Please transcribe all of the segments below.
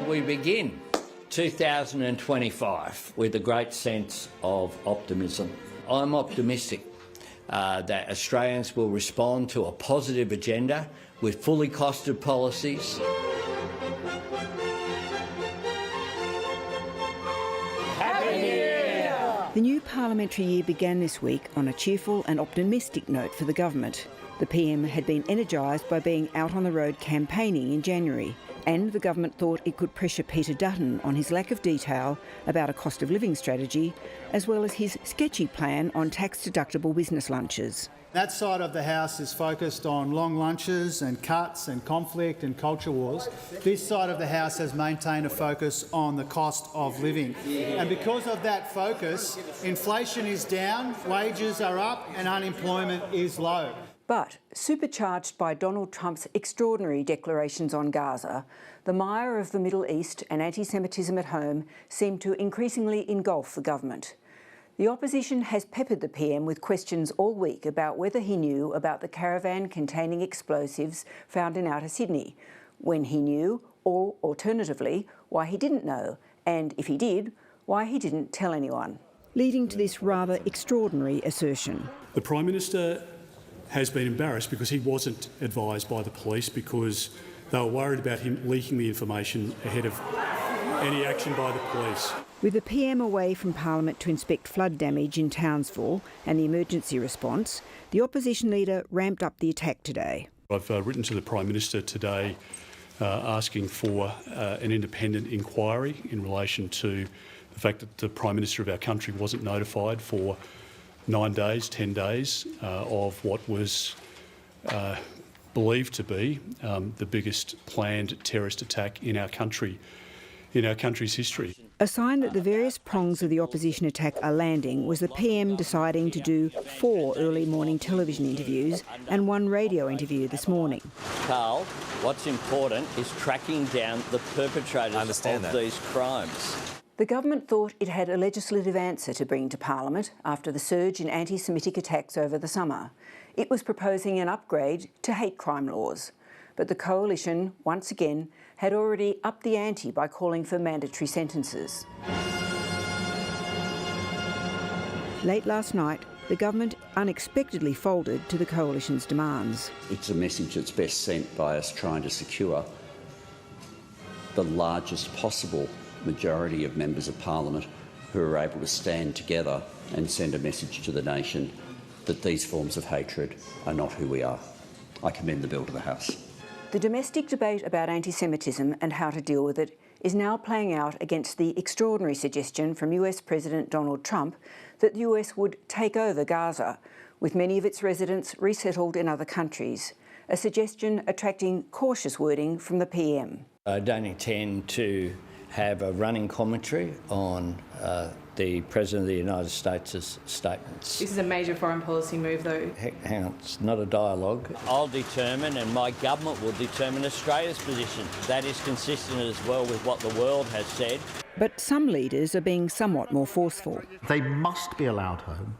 we begin 2025 with a great sense of optimism. I'm optimistic that Australians will respond to a positive agenda with fully costed policies. The new parliamentary year began this week on a cheerful and optimistic note for the government. The PM had been energised by being out on the road campaigning in January, and the government thought it could pressure Peter Dutton on his lack of detail about a cost of living strategy, as well as his sketchy plan on tax-deductible business lunches. That side of the House is focused on long lunches and cuts and conflict and culture wars. This side of the House has maintained a focus on the cost of living. And because of that focus, inflation is down, wages are up and unemployment is low. But, supercharged by Donald Trump's extraordinary declarations on Gaza, the mire of the Middle East and anti-Semitism at home seemed to increasingly engulf the government. The opposition has peppered the PM with questions all week about whether he knew about the caravan containing explosives found in outer Sydney, when he knew, or alternatively, why he didn't know, and if he did, why he didn't tell anyone. Leading to this rather extraordinary assertion. The Prime Minister has been embarrassed because he wasn't advised by the police because they were worried about him leaking the information ahead of any action by the police. With the PM away from Parliament to inspect flood damage in Townsville and the emergency response, the opposition leader ramped up the attack today. I've written to the Prime Minister today asking for an independent inquiry in relation to the fact that the Prime Minister of our country wasn't notified for 10 days of what was believed to be the biggest planned terrorist attack in our country's history. A sign that the various prongs of the opposition attack are landing was the PM deciding to do 4 early morning television interviews and 1 radio interview this morning. Carl, what's important is tracking down the perpetrators of these crimes. The government thought it had a legislative answer to bring to Parliament after the surge in anti-Semitic attacks over the summer. It was proposing an upgrade to hate crime laws. But the coalition, once again, had already upped the ante by calling for mandatory sentences. Late last night, the government unexpectedly folded to the coalition's demands. It's a message that's best sent by us trying to secure the largest possible majority of members of Parliament who are able to stand together and send a message to the nation that these forms of hatred are not who we are. I commend the bill to the House. The domestic debate about anti-Semitism and how to deal with it is now playing out against the extraordinary suggestion from US President Donald Trump that the US would take over Gaza, with many of its residents resettled in other countries, a suggestion attracting cautious wording from the PM. I don't intend to have a running commentary on the President of the United States' statements. This is a major foreign policy move, though. Hang on, it's not a dialogue. I'll determine, and my government will determine, Australia's position. That is consistent as well with what the world has said. But some leaders are being somewhat more forceful. They must be allowed home.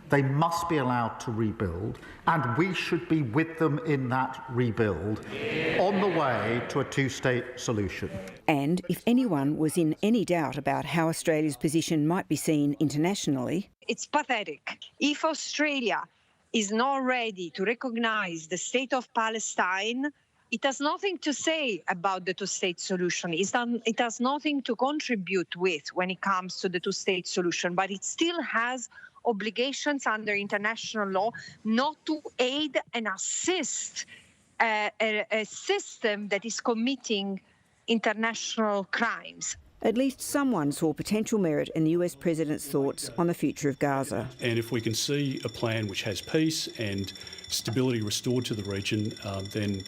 They must be allowed to rebuild, and we should be with them in that rebuild on the way to a 2-state solution. And if anyone was in any doubt about how Australia's position might be seen internationally... It's pathetic. If Australia is not ready to recognise the state of Palestine, it has nothing to say about the 2-state solution. It has nothing to contribute with when it comes to the 2-state solution, but it still has obligations under international law not to aid and assist a system that is committing international crimes. At least someone saw potential merit in the US President's thoughts on the future of Gaza. And if we can see a plan which has peace and stability restored to the region, then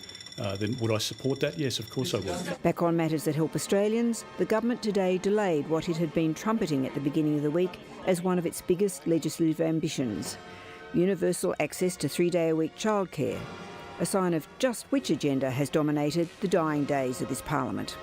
would I support that? Yes, of course I would. Back on matters that help Australians, the government today delayed what it had been trumpeting at the beginning of the week as one of its biggest legislative ambitions: universal access to 3-day-a-week childcare, a sign of just which agenda has dominated the dying days of this parliament.